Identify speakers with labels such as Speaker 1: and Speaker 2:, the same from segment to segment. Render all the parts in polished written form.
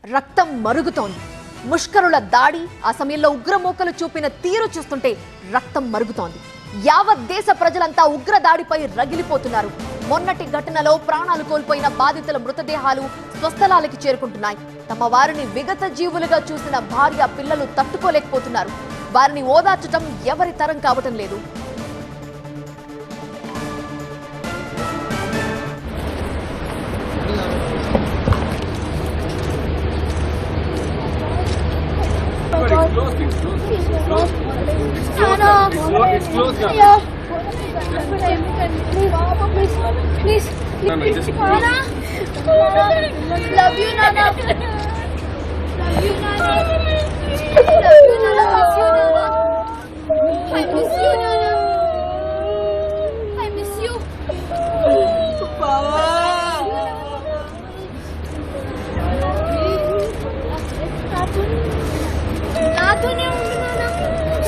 Speaker 1: రక్తం మరుగుతోంది. ముష్కరుల దాడి, ఆ సమయంలో ఉగ్రమూకలు చూపిన తీరు చూస్తుంటే రక్తం మరుగుతోంది. యావత్ దేశ ప్రజలంతా ఉగ్ర దాడిపై రగిలిపోతున్నారు. మొన్నటి ఘటనలో ప్రాణాలు కోల్పోయిన బాధితుల మృతదేహాలు స్వస్థలాలకి చేరుకుంటున్నాయి. తమ వారిని విగత జీవులుగా చూసిన భార్య, పిల్లలు తట్టుకోలేకపోతున్నారు. వారిని ఓదార్చటం ఎవరి తరం కావటం లేదు.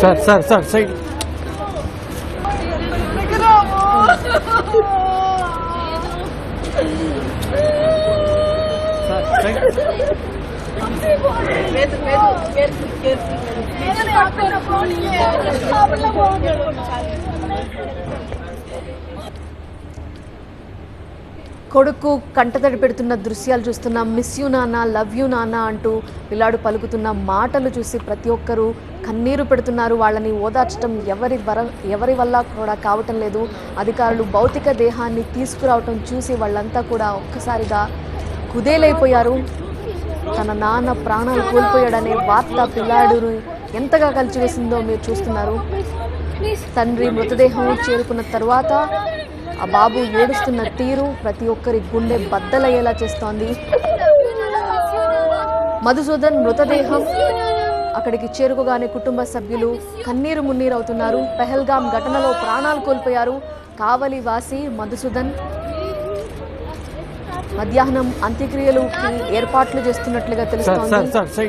Speaker 2: Sir, side. కొడుకు కంటతడి పెడుతున్న దృశ్యాలు చూస్తున్నాం. మిస్ యూ నాన్న, లవ్ యూ నాన్న అంటూ పిల్లాడు పలుకుతున్న మాటలు చూసి ప్రతి ఒక్కరూ కన్నీరు పెడుతున్నారు. వాళ్ళని ఓదార్చడం ఎవరి వల్ల కూడా కావటం లేదు. అధికారులు భౌతిక దేహాన్ని తీసుకురావటం చూసి వాళ్ళంతా కూడా ఒక్కసారిగా కుదేలైపోయారు. తన నాన్న ప్రాణాలు కోల్పోయాడనే వార్త పిల్లాడును ఎంతగా కలిచివేసిందో మీరు చూస్తున్నారు. తండ్రి మృతదేహం చేరుకున్న తర్వాత ఆ బాబు ఏడుస్తున్న తీరు ప్రతి ఒక్కరి గుండె బద్దలయ్యేలా చేస్తోంది. మధుసూదన్ మృతదేహం అక్కడికి చేరుకోగానే కుటుంబ సభ్యులు కన్నీరు మున్నీరు అవుతున్నారు. పెహల్గాం ఘటనలో ప్రాణాలు కోల్పోయారు కావలి వాసి మధుసూదన్. మధ్యాహ్నం అంత్యక్రియలకు ఏర్పాట్లు చేస్తున్నట్లుగా తెలుస్తోంది.